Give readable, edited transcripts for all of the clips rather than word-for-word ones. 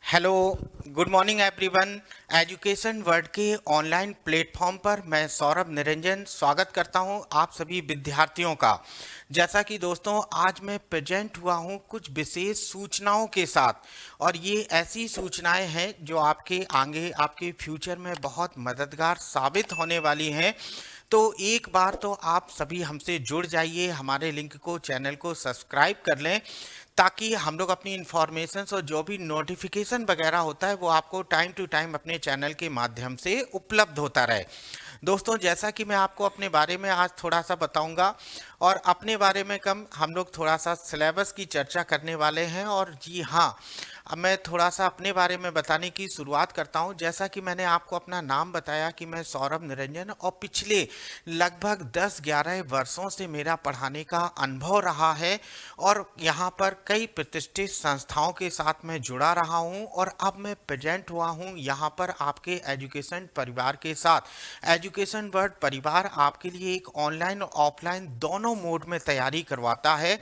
Hello, good morning everyone. Education world के online platform पर मैं सौरभ निरंजन स्वागत करता हूं आप सभी विद्यार्थियों का। जैसा कि दोस्तों आज मैं प्रेजेंट हुआ हूं कुछ विशेष सूचनाओं के साथ, और ये ऐसी सूचनाएं हैं जो आपके आगे आपके फ्यूचर में बहुत मददगार साबित होने वाली हैं। तो एक बार तो आप सभी हमसे जुड़ जाइए, हमारे लिंक को चैनल को सब्सक्राइब कर लें, ताकि हम लोग अपनी इन्फॉर्मेशन और जो भी नोटिफिकेशन वगैरह होता है वो आपको टाइम टू टाइम अपने चैनल के माध्यम से उपलब्ध होता रहे। दोस्तों, जैसा कि मैं आपको अपने बारे में आज थोड़ा सा बताऊंगा, और अपने बारे में कम हम लोग थोड़ा सा सिलेबस की चर्चा करने वाले हैं। और जी हाँ, अब मैं थोड़ा सा अपने बारे में बताने की शुरुआत करता हूं। जैसा कि मैंने आपको अपना नाम बताया कि मैं सौरभ निरंजन, और पिछले लगभग 10-11 वर्षों से मेरा पढ़ाने का अनुभव रहा है, और यहाँ पर कई प्रतिष्ठित संस्थाओं के साथ मैं जुड़ा रहा हूँ, और अब मैं प्रेजेंट हुआ हूँ यहाँ पर आपके एजुकेशन परिवार के साथ। एजुकेशन वर्ल्ड परिवार आपके लिए एक ऑनलाइन और ऑफलाइन दोनों मोड में तैयारी करवाता है,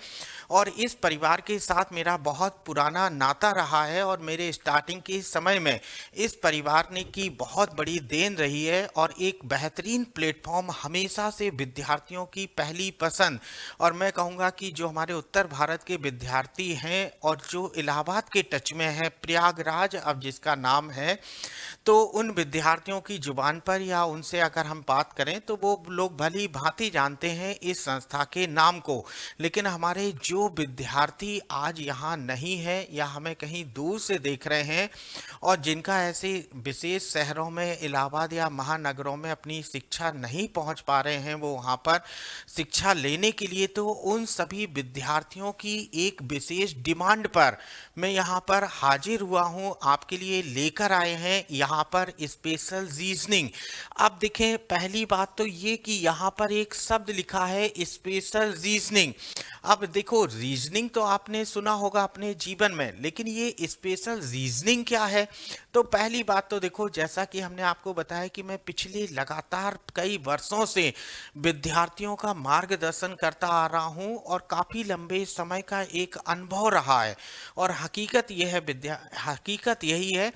और इस परिवार के साथ मेरा बहुत पुराना नाता रहा है, और मेरे स्टार्टिंग के समय में इस परिवार ने की बहुत बड़ी देन रही है, और एक बेहतरीन प्लेटफॉर्म हमेशा से विद्यार्थियों की पहली पसंद। और मैं कहूँगा कि जो हमारे उत्तर भारत के विद्यार्थी हैं और जो इलाहाबाद के टच में है, प्रयागराज अब जिसका नाम है, तो उन विद्यार्थियों की जुबान पर या उनसे अगर हम बात करें तो वो लोग भली भांति जानते हैं इस संस्था के नाम को। लेकिन हमारे जो विद्यार्थी आज यहाँ नहीं है या हमें कहीं दूर से देख रहे हैं, और जिनका ऐसे विशेष शहरों में, इलाहाबाद या महानगरों में अपनी शिक्षा नहीं पहुँच पा रहे हैं वो वहाँ पर शिक्षा लेने के लिए, तो उन सभी विद्यार्थियों की एक विशेष डिमांड पर मैं यहाँ पर हाजिर हुआ हूँ। आपके लिए लेकर आए हैं यहाँ पर स्पेशल रीजनिंग। अब देखें, पहली बात तो ये कि यहाँ पर एक शब्द लिखा है स्पेशल रीजनिंग। अब देखो, रीजनिंग तो आपने सुना होगा अपने जीवन में, लेकिन ये स्पेशल रीजनिंग क्या है? तो पहली बात तो देखो, जैसा कि हमने आपको बताया कि मैं पिछले लगातार कई वर्षों से विद्यार्थियों का मार्गदर्शन करता आ रहा हूँ, और काफ़ी लंबे समय का एक अनुभव रहा है। और हकीकत यही है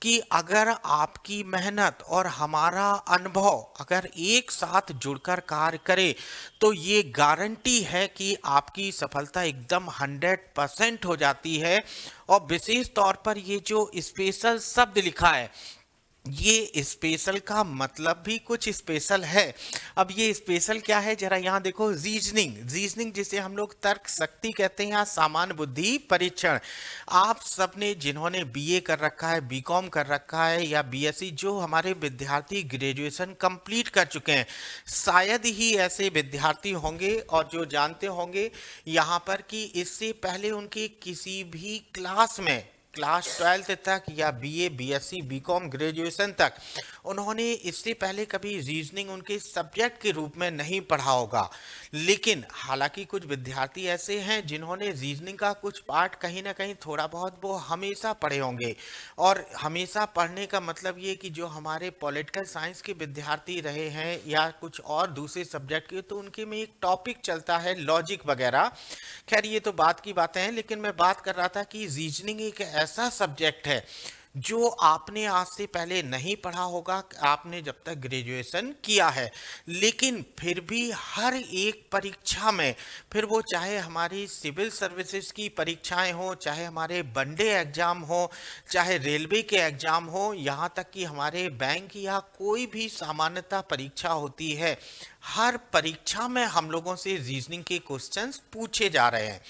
कि अगर आपकी मेहनत और हमारा अनुभव अगर एक साथ जुड़कर कार्य करे, तो ये गारंटी है कि आपकी सफलता एकदम 100% हो जाती है। और विशेष तौर पर ये जो स्पेशल शब्द लिखा है, ये स्पेशल का मतलब भी कुछ स्पेशल है। अब ये स्पेशल क्या है, जरा यहाँ देखो। रीजनिंग जिसे हम लोग तर्क शक्ति कहते हैं या सामान्य बुद्धि परीक्षण। आप सबने जिन्होंने बीए कर रखा है, बीकॉम कर रखा है, या बीएससी, जो हमारे विद्यार्थी ग्रेजुएशन कंप्लीट कर चुके हैं, शायद ही ऐसे विद्यार्थी होंगे और जो जानते होंगे यहाँ पर कि इससे पहले उनके किसी भी क्लास में, क्लास 12th तक या बीए, बीएससी, बीकॉम, ग्रेजुएशन तक, उन्होंने इससे पहले कभी रीजनिंग उनके सब्जेक्ट के रूप में नहीं पढ़ा होगा। लेकिन हालांकि कुछ विद्यार्थी ऐसे हैं जिन्होंने रीजनिंग का कुछ पार्ट कहीं ना कहीं थोड़ा बहुत वो हमेशा पढ़े होंगे। और हमेशा पढ़ने का मतलब ये कि जो हमारे पॉलिटिकल साइंस के विद्यार्थी रहे हैं या कुछ और दूसरे सब्जेक्ट के, तो उनके में एक टॉपिक चलता है लॉजिक वगैरह। खैर, ये तो बात की बातें हैं, लेकिन मैं बात कर रहा था कि रीजनिंग एक ऐसा सब्जेक्ट है जो आपने आज से पहले नहीं पढ़ा होगा, आपने जब तक ग्रेजुएशन किया है। लेकिन फिर भी हर एक परीक्षा में, फिर वो चाहे हमारी सिविल सर्विसेज की परीक्षाएं हो, चाहे हमारे वनडे एग्जाम हो, चाहे रेलवे के एग्जाम हो, यहाँ तक कि हमारे बैंक या कोई भी सामान्यता परीक्षा होती है, हर परीक्षा में हम लोगों से रीजनिंग के क्वेश्चंस पूछे जा रहे हैं,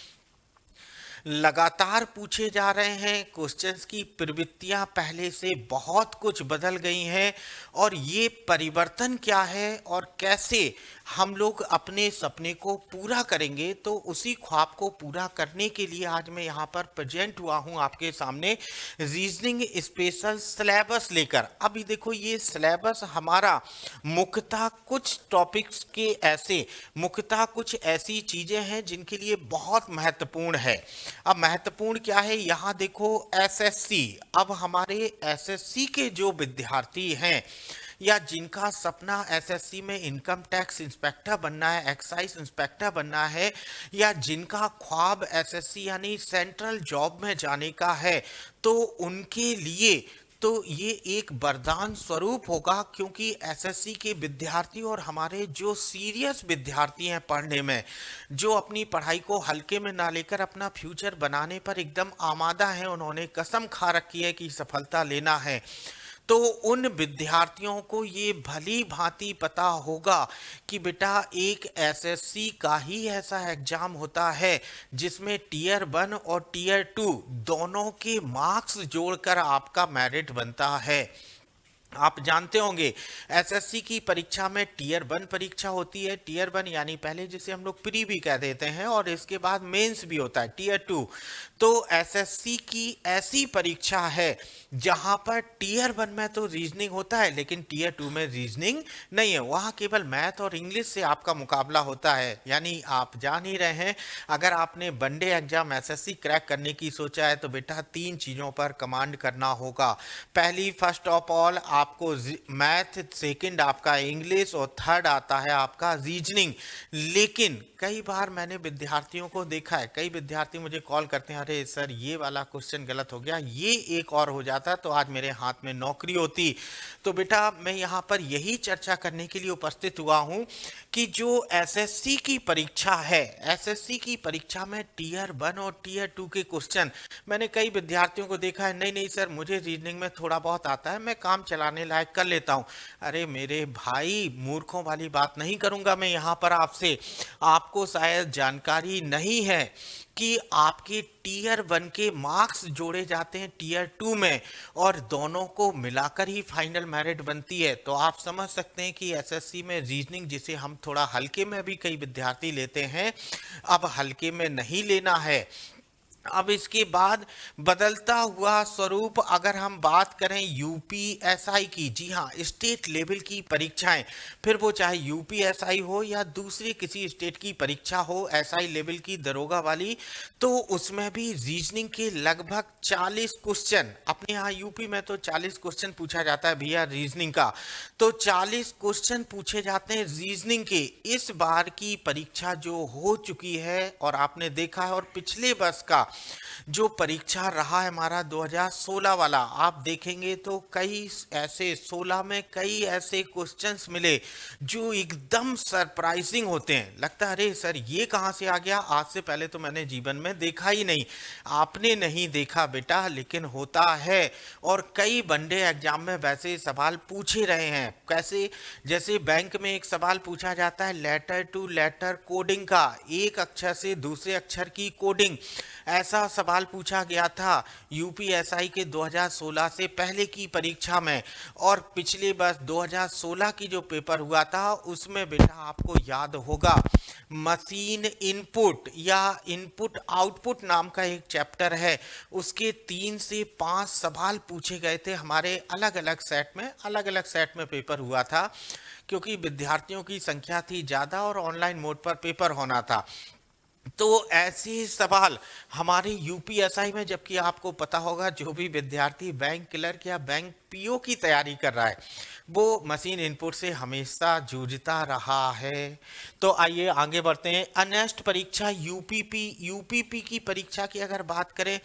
लगातार पूछे जा रहे हैं। क्वेश्चंस की प्रवृत्तियां पहले से बहुत कुछ बदल गई हैं, और ये परिवर्तन क्या है और कैसे हम लोग अपने सपने को पूरा करेंगे, तो उसी ख्वाब को पूरा करने के लिए आज मैं यहाँ पर प्रेजेंट हुआ हूँ आपके सामने रीजनिंग स्पेशल सिलेबस लेकर। अभी देखो, ये सिलेबस हमारा मुख्यतः कुछ टॉपिक्स के ऐसे, मुख्यतः कुछ ऐसी चीज़ें हैं जिनके लिए बहुत महत्वपूर्ण है। अब महत्वपूर्ण क्या है, यहाँ देखो एसएससी। अब हमारे एसएससी के जो विद्यार्थी हैं, या जिनका सपना एसएससी में इनकम टैक्स इंस्पेक्टर बनना है, एक्साइज इंस्पेक्टर बनना है, या जिनका ख्वाब एसएससी यानी सेंट्रल जॉब में जाने का है, तो उनके लिए तो ये एक वरदान स्वरूप होगा, क्योंकि एसएससी के विद्यार्थी और हमारे जो सीरियस विद्यार्थी हैं पढ़ने में, जो अपनी पढ़ाई को हल्के में ना लेकर अपना फ्यूचर बनाने पर एकदम आमादा हैं, उन्होंने कसम खा रखी है कि सफलता लेना है, तो उन विद्यार्थियों को ये भली भांति पता होगा कि बेटा एक एसएससी का ही ऐसा एग्जाम होता है जिसमें टीयर 1 और टीयर 2 दोनों के मार्क्स जोड़कर आपका मेरिट बनता है। आप जानते होंगे एसएससी की परीक्षा में टीयर 1 परीक्षा होती है, टीयर 1 यानी पहले जिसे हम लोग प्री भी कह देते हैं, और इसके बाद मेंस भी होता है टीयर 2। तो एसएससी की ऐसी परीक्षा है जहां पर टीयर 1 में तो रीजनिंग होता है लेकिन टीयर 2 में रीजनिंग नहीं है, वहां केवल मैथ और इंग्लिश से आपका मुकाबला होता है। यानी आप जान ही रहे हैं, अगर आपने वनडे एग्जाम एसएससी क्रैक करने की सोचा है तो बेटा 3 चीजों पर कमांड करना होगा। पहली, फर्स्ट ऑफ ऑल आपको मैथ, सेकंड आपका इंग्लिश, और थर्ड आता है आपका रीजनिंग। लेकिन कई बार मैंने विद्यार्थियों को देखा है, कई विद्यार्थी मुझे कॉल करते हैं, अरे सर ये वाला क्वेश्चन गलत हो गया, ये एक और हो जाता तो आज मेरे हाथ में नौकरी होती। तो बेटा मैं यहाँ पर यही चर्चा करने के लिए उपस्थित हुआ हूँ कि जो एसएससी की परीक्षा है, एसएससी की परीक्षा में टीयर 1 और टीयर 2 के क्वेश्चन, मैंने कई विद्यार्थियों को देखा है, नहीं नहीं सर मुझे रीजनिंग में थोड़ा बहुत आता है, मैं काम चलाने लायक कर लेता हूँ। अरे मेरे भाई, मूर्खों वाली बात नहीं करूँगा मैं यहाँ पर आपसे। आपको शायद जानकारी नहीं है कि आपके टीयर 1 के मार्क्स जोड़े जाते हैं टीयर 2 में, और दोनों को मिलाकर ही फाइनल मेरिट बनती है। तो आप समझ सकते हैं कि एसएससी में रीजनिंग, जिसे हम थोड़ा हल्के में भी कई विद्यार्थी लेते हैं, अब हल्के में नहीं लेना है। अब इसके बाद बदलता हुआ स्वरूप अगर हम बात करें यूपीएसआई की, जी हाँ, स्टेट लेवल की परीक्षाएं, फिर वो चाहे यूपीएसआई हो या दूसरी किसी स्टेट की परीक्षा हो, एसआई लेवल की दरोगा वाली, तो उसमें भी रीजनिंग के लगभग 40 क्वेश्चन, अपने यहाँ यूपी में तो 40 क्वेश्चन पूछा जाता है भैया रीजनिंग का, तो 40 क्वेश्चन पूछे जाते हैं रीजनिंग के। इस बार की परीक्षा जो हो चुकी है और आपने देखा है, और पिछले वर्ष का जो परीक्षा रहा है हमारा 2016 वाला, आप देखेंगे तो कई ऐसे 16 में कई ऐसे क्वेश्चंस मिले जो एकदम सरप्राइजिंग होते हैं। लगता है अरे सर ये कहाँ से आ गया, आज से पहले तो मैंने जीवन में देखा ही नहीं। आपने नहीं देखा बेटा, लेकिन होता है। और कई वनडे एग्जाम में वैसे सवाल पूछे रहे हैं। कैसे? जैसे बैंक में एक सवाल पूछा जाता है लेटर टू लेटर कोडिंग का, एक अक्षर से दूसरे अक्षर की कोडिंग, ऐसा सवाल पूछा गया था यूपीएसआई के 2016 से पहले की परीक्षा में। और पिछले वर्ष 2016 की जो पेपर हुआ था उसमें बेटा आपको याद होगा मशीन इनपुट या इनपुट आउटपुट नाम का एक चैप्टर है, उसके 3 से 5 सवाल पूछे गए थे हमारे अलग अलग सेट में पेपर हुआ था, क्योंकि विद्यार्थियों की संख्या थी ज़्यादा और ऑनलाइन मोड पर पेपर होना था। तो ऐसे ही सवाल हमारे यूपीएसआई में, जबकि आपको पता होगा जो भी विद्यार्थी बैंक क्लर्क या बैंक पीओ की तैयारी कर रहा है वो मशीन इनपुट से हमेशा जूझता रहा है। तो आइए आगे बढ़ते हैं। अनेस्ट परीक्षा यूपीपी की परीक्षा की अगर बात करें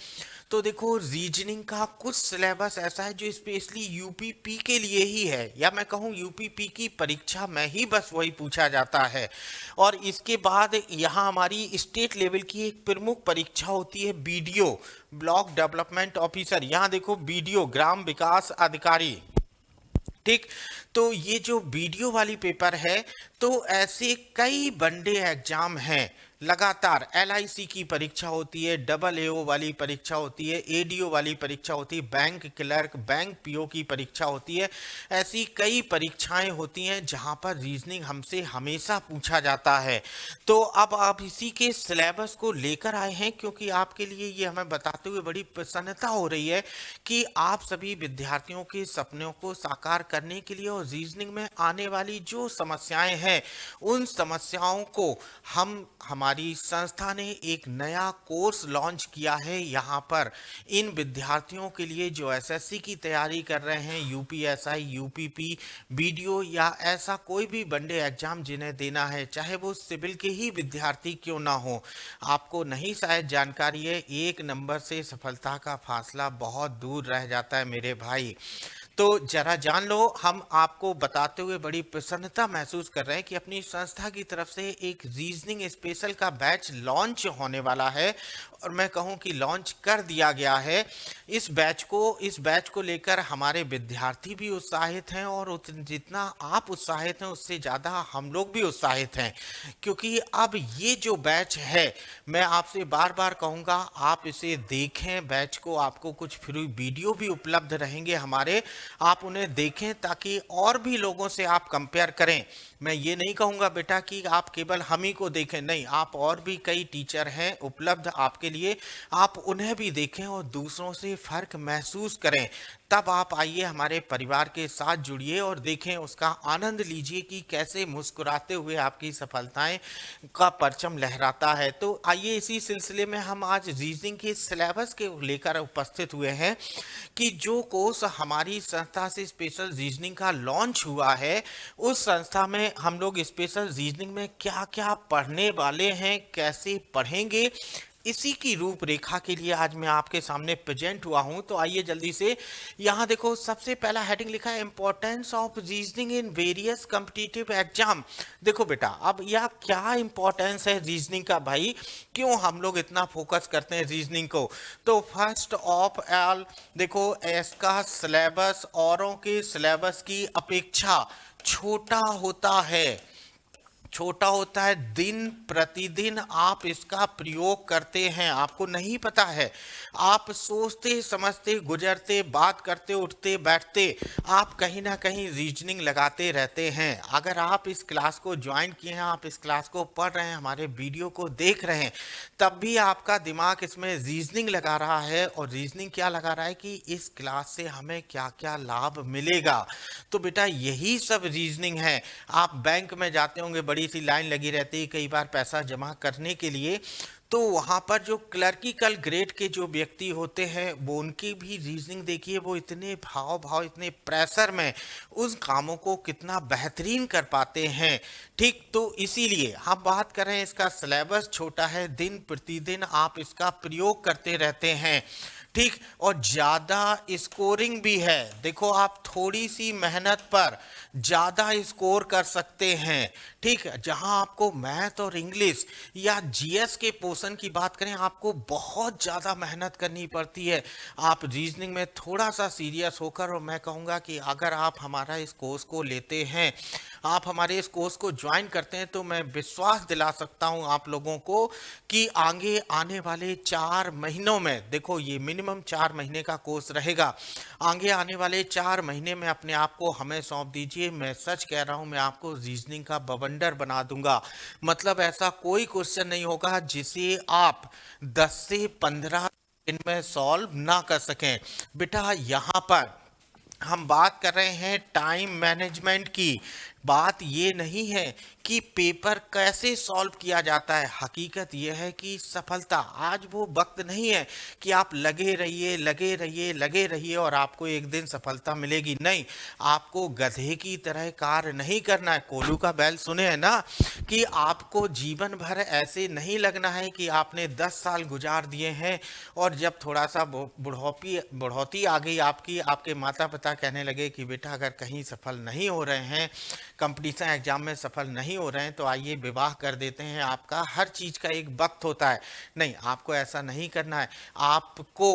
तो देखो रीजनिंग का कुछ सिलेबस ऐसा है जो स्पेशली यूपीपी के लिए ही है, या मैं कहूँ यूपीपी की परीक्षा में ही बस वही पूछा जाता है। और इसके बाद यहाँ हमारी स्टेट लेवल की एक प्रमुख परीक्षा होती है बीडीओ, ब्लॉक डेवलपमेंट ऑफिसर। यहाँ देखो बीडीओ, ग्राम विकास अधिकारी, ठीक। तो ये जो वीडियो वाली पेपर है, तो ऐसे कई वनडे एग्जाम हैं लगातार। एलआईसी की परीक्षा होती है, AAO वाली परीक्षा होती है, एडीओ वाली परीक्षा होती है, बैंक क्लर्क, बैंक पीओ की परीक्षा होती है। ऐसी कई परीक्षाएं होती हैं जहां पर रीजनिंग हमसे हमेशा पूछा जाता है। तो अब आप इसी के सिलेबस को लेकर आए हैं, क्योंकि आपके लिए ये हमें बताते हुए बड़ी प्रसन्नता हो रही है कि आप सभी विद्यार्थियों के सपनों को साकार करने के लिए और रीजनिंग में आने वाली जो समस्याएं हैं उन समस्याओं को हम हमारे हमारी संस्था ने एक नया कोर्स लॉन्च किया है यहाँ पर इन विद्यार्थियों के लिए जो एसएससी की तैयारी कर रहे हैं, यूपीएसआई, यूपीपी, बीडीओ या ऐसा कोई भी वनडे एग्जाम जिन्हें देना है, चाहे वो सिविल के ही विद्यार्थी क्यों ना हो। आपको नहीं शायद जानकारी है, एक नंबर से सफलता का फासला बहुत दूर रह जाता है मेरे भाई। तो जरा जान लो, हम आपको बताते हुए बड़ी प्रसन्नता महसूस कर रहे हैं कि अपनी संस्था की तरफ से एक रीजनिंग स्पेशल का बैच लॉन्च होने वाला है और मैं कहूं कि लॉन्च कर दिया गया है। इस बैच को लेकर हमारे विद्यार्थी भी उत्साहित हैं और जितना आप उत्साहित हैं उससे ज़्यादा हम लोग भी उत्साहित हैं, क्योंकि अब ये जो बैच है, मैं आपसे बार बार कहूँगा आप इसे देखें बैच को। आपको कुछ फ्री वीडियो भी उपलब्ध रहेंगे हमारे, आप उन्हें देखें ताकि और भी लोगों से आप कंपेयर करें। मैं ये नहीं कहूँगा बेटा कि आप केवल हम ही को देखें, नहीं, आप और भी कई टीचर हैं उपलब्ध आपके लिए, आप उन्हें भी देखें और दूसरों से फ़र्क महसूस करें। तब आप आइए हमारे परिवार के साथ जुड़िए और देखें, उसका आनंद लीजिए कि कैसे मुस्कुराते हुए आपकी सफलताएं का परचम लहराता है। तो आइए इसी सिलसिले में हम आज रीजनिंग के सिलेबस के लेकर उपस्थित हुए हैं कि जो कोर्स हमारी संस्था से स्पेशल रीजनिंग का लॉन्च हुआ है, उस संस्था में हम लोग स्पेशल रीजनिंग में क्या क्या पढ़ने वाले हैं, कैसे पढ़ेंगे, इसी की रूपरेखा के लिए आज मैं आपके सामने प्रेजेंट हुआ हूं। तो आइए जल्दी से यहाँ देखो, सबसे पहला हेडिंग लिखा है importance of reasoning in various competitive exam. देखो बेटा, अब यह क्या इंपॉर्टेंस है रीजनिंग का भाई, क्यों हम लोग इतना फोकस करते हैं रीजनिंग को। तो फर्स्ट ऑफ ऑल देखो, इसका सिलेबस औरों के सिलेबस की अपेक्षा छोटा होता है, छोटा होता है। दिन प्रतिदिन आप इसका प्रयोग करते हैं, आपको नहीं पता है। आप सोचते समझते गुजरते बात करते उठते बैठते आप कहीं ना कहीं रीजनिंग लगाते रहते हैं। अगर आप इस क्लास को ज्वाइन किए हैं, आप इस क्लास को पढ़ रहे हैं, हमारे वीडियो को देख रहे हैं, तब भी आपका दिमाग इसमें रीजनिंग लगा रहा है। और रीजनिंग क्या लगा रहा है कि इस क्लास से हमें क्या क्या लाभ मिलेगा। तो बेटा यही सब रीजनिंग है। आप बैंक में जाते होंगे, बड़ी सी लाइन लगी रहती है कई बार पैसा जमा करने के लिए, तो वहाँ पर जो क्लर्किकल ग्रेड के जो व्यक्ति होते हैं वो उनकी भी रीजनिंग देखिए, वो इतने भाव इतने प्रेशर में उस कामों को कितना बेहतरीन कर पाते हैं। ठीक, तो इसीलिए हम बात कर रहे हैं, इसका सिलेबस छोटा है, दिन प्रतिदिन आप इसका प्रयोग करते रहते हैं। ठीक, और ज़्यादा स्कोरिंग भी है। देखो, आप थोड़ी सी मेहनत पर ज़्यादा स्कोर कर सकते हैं। ठीक, जहां आपको मैथ और इंग्लिश या जीएस के पोर्शन की बात करें, आपको बहुत ज़्यादा मेहनत करनी पड़ती है। आप रीजनिंग में थोड़ा सा सीरियस होकर, और मैं कहूँगा कि अगर आप हमारा इस कोर्स को लेते हैं, आप हमारे इस कोर्स को ज्वाइन करते हैं, तो मैं विश्वास दिला सकता हूँ आप लोगों को कि आगे आने वाले 4 महीनों में, देखो ये मिनिमम 4 महीने का कोर्स रहेगा, आगे आने वाले 4 महीने में अपने आप को हमें सौंप दीजिए। मैं सच कह रहा हूँ, मैं आपको रीजनिंग का बवंडर बना दूंगा। मतलब ऐसा कोई क्वेश्चन नहीं होगा जिसे आप 10 से 15 दिन में सॉल्व ना कर सकें। बेटा यहाँ पर हम बात कर रहे हैं टाइम मैनेजमेंट की। बात ये नहीं है कि पेपर कैसे सॉल्व किया जाता है, हकीकत यह है कि सफलता, आज वो वक्त नहीं है कि आप लगे रहिए और आपको एक दिन सफलता मिलेगी। नहीं, आपको गधे की तरह कार्य नहीं करना है। कोलू का बैल सुने हैं ना, कि आपको जीवन भर ऐसे नहीं लगना है कि आपने 10 साल गुजार दिए हैं और जब थोड़ा सा बुढ़ौती आ गई आपकी, आपके माता पिता कहने लगे कि बेटा अगर कहीं सफल नहीं हो रहे हैं, कंपटीशन एग्जाम में सफल नहीं हो रहे हैं, तो आइए विवाह कर देते हैं। आपका हर चीज का एक वक्त होता है। नहीं, आपको ऐसा नहीं करना है। आपको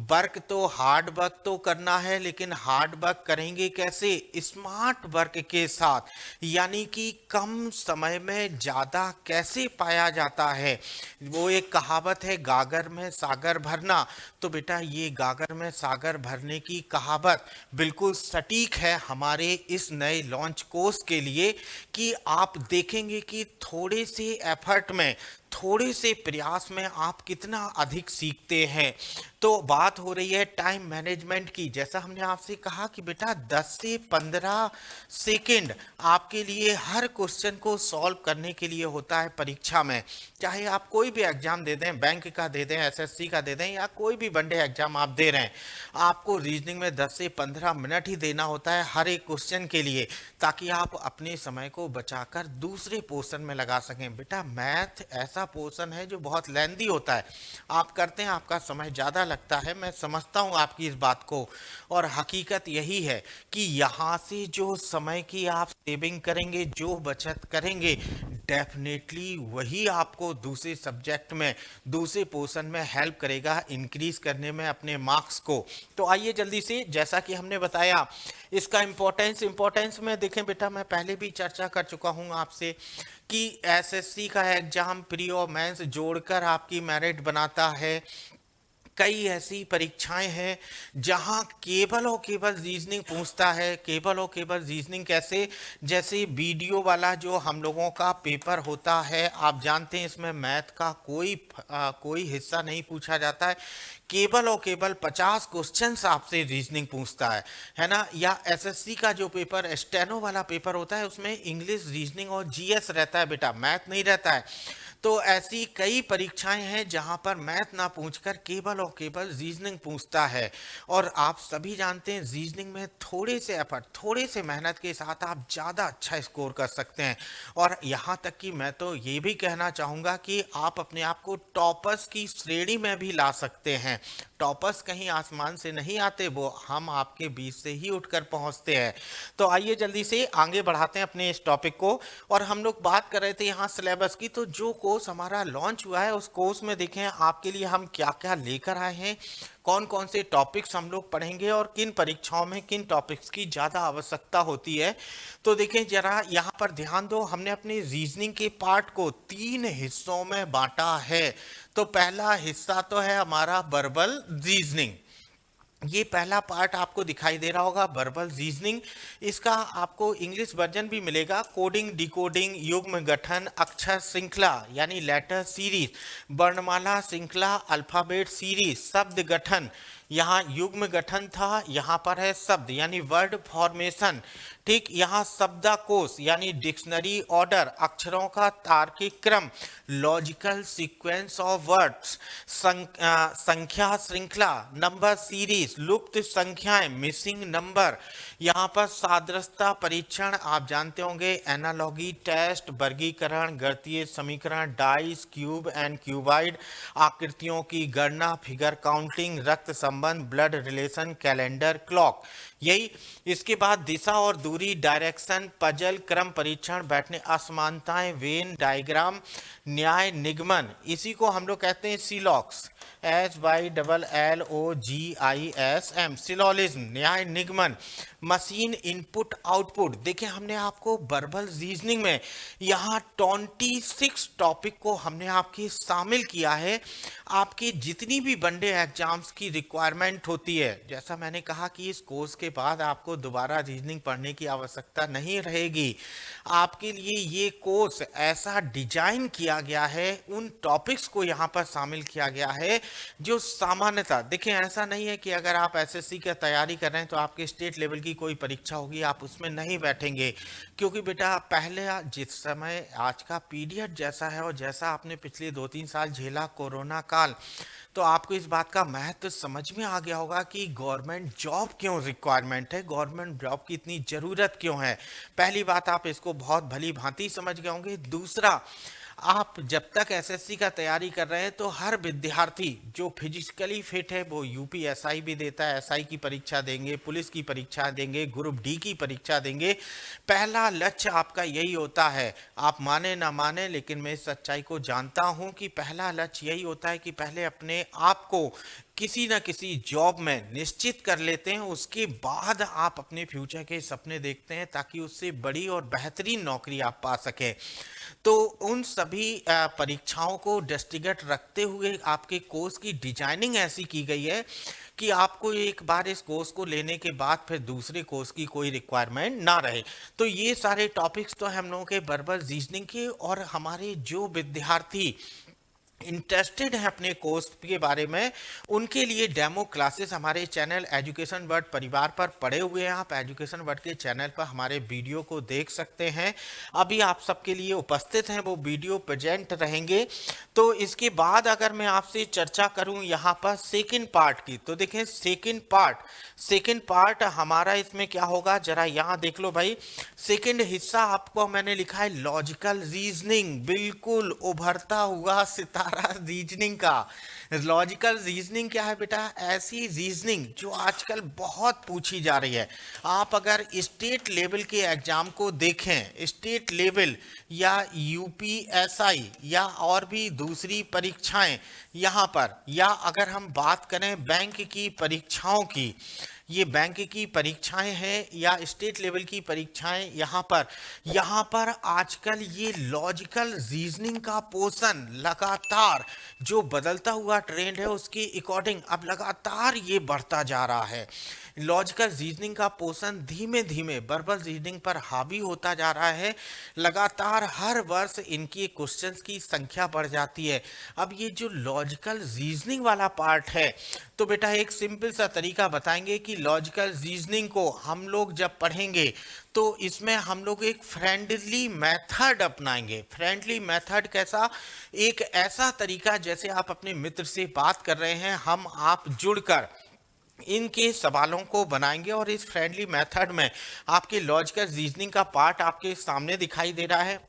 वर्क तो हार्ड वर्क तो करना है, लेकिन हार्ड वर्क करेंगे कैसे? स्मार्ट वर्क के साथ, यानी कि कम समय में ज्यादा कैसे पाया जाता है। वो एक कहावत है, गागर में सागर भरना। तो बेटा ये गागर में सागर भरने की कहावत बिल्कुल सटीक है हमारे इस नए लॉन्च कोर्स के लिए, कि आप देखेंगे कि थोड़े से एफर्ट में, थोड़े से प्रयास में आप कितना अधिक सीखते हैं। तो बात हो रही है टाइम मैनेजमेंट की। जैसा हमने आपसे कहा कि बेटा 10 से 15 सेकंड आपके लिए हर क्वेश्चन को सॉल्व करने के लिए होता है परीक्षा में। चाहे आप कोई भी एग्जाम दे दें, बैंक का दे दें, एसएससी का दे दें, या कोई भी वनडे एग्जाम आप दे रहे हैं, आपको रीजनिंग में 10 से 15 मिनट ही देना होता है हर एक क्वेश्चन के लिए, ताकि आप अपने समय को बचाकर दूसरे पोर्शन में लगा सकें। बेटा मैथ ऐसा पोर्शन है जो बहुत लेंदी होता है, आप करते हैं आपका समय ज़्यादा लगता है, मैं समझता हूँ आपकी इस बात को। और हकीकत यही है कि यहाँ से जो समय की आप सेविंग करेंगे, जो बचत करेंगे, डेफिनेटली वही आपको दूसरे सब्जेक्ट में, दूसरे पोर्शन में हेल्प करेगा इंक्रीज करने में अपने मार्क्स को। तो आइए जल्दी से, जैसा कि हमने बताया इसका इम्पोर्टेंस में देखें बेटा, मैं पहले भी चर्चा कर चुका हूं आपसे कि एसएससी का एग्जाम प्री और मेंस जोड़कर आपकी मेरिट बनाता है। कई ऐसी परीक्षाएं हैं जहां केवल और केवल रीजनिंग पूछता है। केवल और केवल रीजनिंग कैसे? जैसे वीडियो वाला जो हम लोगों का पेपर होता है, आप जानते हैं इसमें मैथ का कोई हिस्सा नहीं पूछा जाता है। केवल और केवल 50 क्वेश्चंस आपसे रीजनिंग पूछता है ना। या एसएससी का जो पेपर स्टेनो वाला पेपर होता है, उसमें इंग्लिश, रीजनिंग और जीएस रहता है बेटा, मैथ नहीं रहता है। तो ऐसी कई परीक्षाएं हैं जहां पर मैथ ना पूछकर केवल और केवल रीजनिंग पूछता है। और आप सभी जानते हैं रीजनिंग में थोड़े से एफर्ट, थोड़े से मेहनत के साथ आप ज़्यादा अच्छा स्कोर कर सकते हैं। और यहाँ तक कि मैं तो ये भी कहना चाहूँगा कि आप अपने आप को टॉपर्स की श्रेणी में भी ला सकते हैं। टॉपर्स कहीं आसमान से नहीं आते, वो हम आपके बीच से ही उठकर पहुँचते हैं। तो आइए जल्दी से आगे बढ़ाते हैं अपने इस टॉपिक को। और हम लोग बात कर रहे थे यहाँ सिलेबस की, तो जो कोर्स हमारा लॉन्च हुआ है उस कोर्स में देखें आपके लिए हम क्या क्या लेकर आए हैं, कौन कौन से टॉपिक्स हम लोग पढ़ेंगे और किन परीक्षाओं में किन टॉपिक्स की ज़्यादा आवश्यकता होती है। तो देखें जरा यहाँ पर ध्यान दो, हमने अपने रीजनिंग के पार्ट को 3 हिस्सों में बांटा है। तो पहला हिस्सा तो है हमारा वर्बल रीजनिंग। ये पहला पार्ट आपको दिखाई दे रहा होगा, वर्बल रीजनिंग। इसका आपको इंग्लिश वर्जन भी मिलेगा, कोडिंग, डिकोडिंग, युग्म गठन, अक्षर श्रृंखला यानी लेटर सीरीज, वर्णमाला श्रृंखला, अल्फाबेट सीरीज, शब्द गठन। यहाँ युग्म गठन था, यहाँ पर है शब्द यानी वर्ड फॉर्मेशन। ठीक, यहाँ शब्दकोश यानी डिक्शनरी ऑर्डर, अक्षरों का तार्किक क्रम, लॉजिकल सीक्वेंस ऑफ वर्ड्स, संख्या श्रृंखला, नंबर सीरीज, लुप्त संख्याएं, मिसिंग नंबर। यहाँ पर सादृश्यता परीक्षण आप जानते होंगे, एनालॉगी टेस्ट, वर्गीकरण, गणितीय समीकरण, डाइस, क्यूब एंड क्यूबाइड, आकृतियों की गणना, फिगर काउंटिंग, रक्त संबंध, ब्लड रिलेशन, कैलेंडर, क्लॉक। यही इसके बाद दिशा और दूरी, डायरेक्शन, पजल, क्रम परीक्षण, बैठने असमानताएं, वेन डायग्राम, न्याय निगमन। इसी को हम लोग कहते हैं सिलॉक्स, SYLLOGISM, सिलोलिज्म, न्याय निगमन, मशीन इनपुट आउटपुट। देखिए हमने आपको वर्बल रीजनिंग में यहाँ 26 टॉपिक को हमने आपके शामिल किया है। आपकी जितनी भी वनडे एग्जाम्स की रिक्वायरमेंट होती है, जैसा मैंने कहा कि इस कोर्स के बाद आपको दोबारा रीजनिंग पढ़ने की आवश्यकता नहीं रहेगी। आपके लिए ये कोर्स ऐसा डिजाइन किया गया है, उन टॉपिक्स को यहाँ पर शामिल किया गया है जो सामान्यतः, देखें ऐसा नहीं है कि अगर आप एसएससी की तैयारी कर रहे हैं तो आपके स्टेट लेवल की कोई परीक्षा होगी आप उसमें नहीं बैठेंगे। क्योंकि बेटा पहले जिस समय आज का पीरियड जैसा है और जैसा आपने पिछले 2-3 साल झेला कोरोना काल, तो आपको इस बात का महत्व समझ में आ गया होगा कि गवर्नमेंट जॉब क्यों रिक्वायरमेंट है, गवर्नमेंट जॉब की इतनी ज़रूरत क्यों है। पहली बात आप इसको बहुत भली भांति समझ गए होंगे। दूसरा, आप जब तक एसएससी का तैयारी कर रहे हैं तो हर विद्यार्थी जो फिजिकली फिट है वो यूपीएसआई भी देता है, एसआई की परीक्षा देंगे, पुलिस की परीक्षा देंगे, ग्रुप डी की परीक्षा देंगे। पहला लक्ष्य आपका यही होता है, आप माने ना माने लेकिन मैं इस सच्चाई को जानता हूं कि पहला लक्ष्य यही होता है कि पहले अपने आप को किसी न किसी जॉब में निश्चित कर लेते हैं, उसके बाद आप अपने फ्यूचर के सपने देखते हैं ताकि उससे बड़ी और बेहतरीन नौकरी आप पा सकें। तो उन सभी परीक्षाओं को दृष्टिगत रखते हुए आपके कोर्स की डिजाइनिंग ऐसी की गई है कि आपको एक बार इस कोर्स को लेने के बाद फिर दूसरे कोर्स की कोई रिक्वायरमेंट ना रहे। तो ये सारे टॉपिक्स तो हम लोगों के वर्बल रीजनिंग के, और हमारे जो विद्यार्थी इंटरेस्टेड हैं अपने कोर्स के बारे में, उनके लिए डेमो क्लासेस हमारे चैनल एजुकेशन वर्ड परिवार पर पड़े हुए हैं। आप एजुकेशन वर्ड के चैनल पर हमारे वीडियो को देख सकते हैं। अभी आप सबके लिए उपस्थित हैं वो वीडियो प्रेजेंट रहेंगे। तो इसके बाद अगर मैं आपसे चर्चा करूं यहाँ पर सेकंड पार्ट की, तो देखें सेकंड पार्ट हमारा इसमें क्या होगा, जरा यहाँ देख लो भाई। सेकंड हिस्सा आपको मैंने लिखा है लॉजिकल रीजनिंग, बिल्कुल उभरता हुआ सितारा रीजनिंग का। लॉजिकल रीजनिंग क्या है बेटा? ऐसी रीजनिंग जो आजकल बहुत पूछी जा रही है। आप अगर स्टेट लेवल के एग्जाम को देखें, स्टेट लेवल या यूपीएसआई या और भी दूसरी परीक्षाएं यहाँ पर, या अगर हम बात करें बैंक की परीक्षाओं की, ये बैंक की परीक्षाएं हैं या स्टेट लेवल की परीक्षाएं, यहाँ पर आजकल ये लॉजिकल रीजनिंग का पोर्शन लगातार जो बदलता हुआ ट्रेंड है उसके अकॉर्डिंग अब लगातार ये बढ़ता जा रहा है। लॉजिकल रीजनिंग का पोर्शन धीमे धीमे वर्बल रीजनिंग पर हावी होता जा रहा है। लगातार हर वर्ष इनकी क्वेश्चंस की संख्या बढ़ जाती है। अब ये जो लॉजिकल रीजनिंग वाला पार्ट है, तो बेटा एक सिंपल सा तरीका बताएंगे कि लॉजिकल रीजनिंग को हम लोग जब पढ़ेंगे तो इसमें हम लोग एक फ्रेंडली मेथड अपनाएंगे। फ्रेंडली मेथड कैसा? एक ऐसा तरीका जैसे आप अपने मित्र से बात कर रहे हैं, हम आप जुड़कर इनके सवालों को बनाएंगे और इस फ्रेंडली मेथड में आपके लॉजिकल रीजनिंग का पार्ट आपके सामने दिखाई दे रहा है।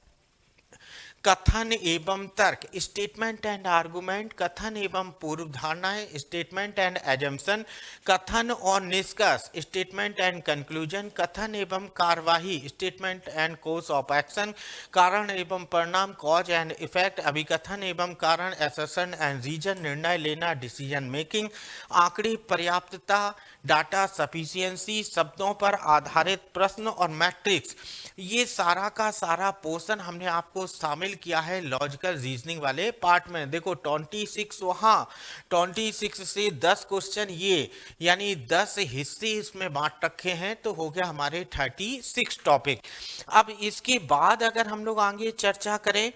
कथन एवं तर्क, स्टेटमेंट एंड आर्गुमेंट, कथन एवं पूर्व धारणाएं, स्टेटमेंट एंड एजम्पशन, कथन और निष्कर्ष, स्टेटमेंट एंड कंक्लूजन, कथन एवं कार्यवाही, statement and course of action, कारण एवं परिणाम, कॉज एंड इफेक्ट, अभिकथन एवं कारण, असर्शन एंड रीजन, निर्णय लेना, डिसीजन मेकिंग, आंकड़े पर्याप्तता, डाटा सफिशिएंसी, शब्दों पर आधारित प्रश्न और मैट्रिक्स, ये सारा का सारा पोर्शन हमने आपको शामिल किया है लॉजिकल रीजनिंग वाले पार्ट में। देखो 26 वहाँ 26 से 10 क्वेश्चन ये, यानी 10 हिस्से इसमें बांट रखे हैं, तो हो गया हमारे 36 टॉपिक। अब इसके बाद अगर हम लोग आगे चर्चा करें,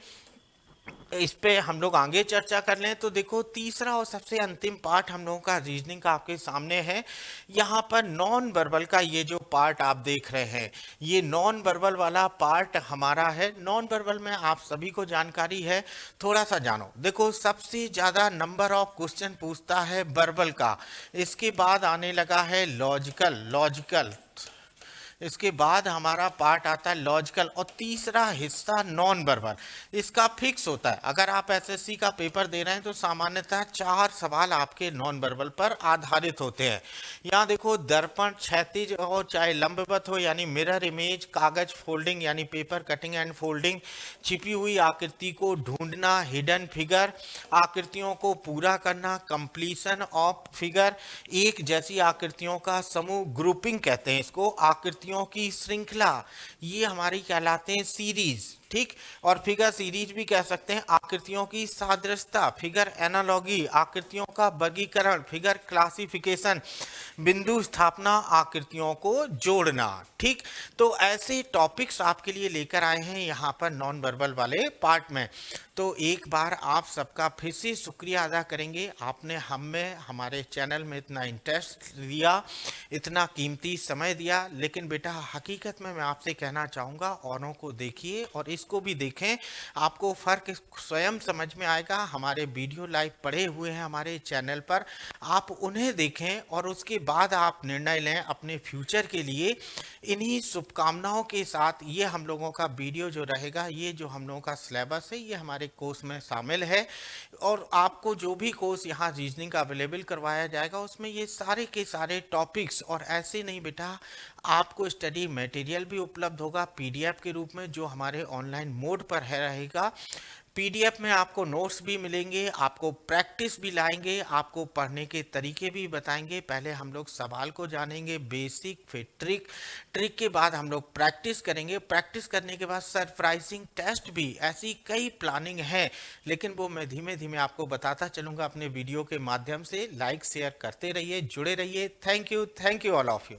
इस पे हम लोग आगे चर्चा कर लें, तो देखो तीसरा और सबसे अंतिम पार्ट हम लोगों का रीजनिंग का आपके सामने है। यहाँ पर नॉन वर्बल का ये जो पार्ट आप देख रहे हैं, ये नॉन वर्बल वाला पार्ट हमारा है। नॉन वर्बल में आप सभी को जानकारी है, थोड़ा सा जानो। देखो सबसे ज़्यादा नंबर ऑफ क्वेश्चन पूछता है वर्बल का, इसके बाद आने लगा है लॉजिकल, इसके बाद हमारा पार्ट आता है लॉजिकल, और तीसरा हिस्सा नॉन वर्बल। इसका फिक्स होता है, अगर आप एसएससी का पेपर दे रहे हैं तो सामान्यतः 4 सवाल आपके नॉन वर्बल पर आधारित होते हैं। यहाँ देखो दर्पण क्षैतिज हो चाहे लंबवत हो यानी मिरर इमेज, कागज फोल्डिंग यानी पेपर कटिंग एंड फोल्डिंग, छिपी हुई आकृति को ढूंढना, हिडन फिगर, आकृतियों को पूरा करना, कंप्लीशन ऑफ फिगर, एक जैसी आकृतियों का समूह, ग्रुपिंग कहते हैं इसको, आकृतियों की श्रृंखला, ये हमारी कहलाते हैं सीरीज, ठीक। और फिगर सीरीज भी कह सकते हैं। आकृतियों की सादृश्यता, फिगर एनालॉगी, आकृतियों का वर्गीकरण, फिगर क्लासिफिकेशन, बिंदु स्थापना, आकृतियों को जोड़ना, ठीक। तो ऐसे टॉपिक्स आपके लिए लेकर आए हैं यहाँ पर नॉन वर्बल वाले पार्ट में। तो एक बार आप सबका फिर से शुक्रिया अदा करेंगे, आपने हमें हमारे चैनल में इतना इंटरेस्ट दिया, इतना कीमती समय दिया। लेकिन बेटा हकीकत में मैं आपसे कहना चाहूँगा, औरों को देखिए और इसको भी देखें, आपको फ़र्क स्वयं समझ में आएगा। हमारे वीडियो लाइव पड़े हुए हैं हमारे चैनल पर, आप उन्हें देखें और उसके बाद आप निर्णय लें अपने फ्यूचर के लिए। इन्हीं शुभकामनाओं के साथ ये हम लोगों का वीडियो जो रहेगा, ये जो हम लोगों का सिलेबस है, ये हमारे कोर्स में शामिल है। और आपको जो भी कोर्स यहाँ रीजनिंग का अवेलेबल करवाया जाएगा, उसमें ये सारे के सारे टॉपिक्स, और ऐसे नहीं बेटा, आपको स्टडी मटेरियल भी उपलब्ध होगा पीडीएफ के रूप में, जो हमारे ऑनलाइन मोड पर है रहेगा। पीडीएफ में आपको नोट्स भी मिलेंगे, आपको प्रैक्टिस भी लाएंगे, आपको पढ़ने के तरीके भी बताएंगे। पहले हम लोग सवाल को जानेंगे बेसिक, फिर ट्रिक के बाद हम लोग प्रैक्टिस करेंगे, प्रैक्टिस करने के बाद सरप्राइजिंग टेस्ट भी। ऐसी कई प्लानिंग है, लेकिन वो मैं धीमे धीमे आपको बताता चलूँगा अपने वीडियो के माध्यम से। लाइक शेयर करते रहिए, जुड़े रहिए। Thank you all of you.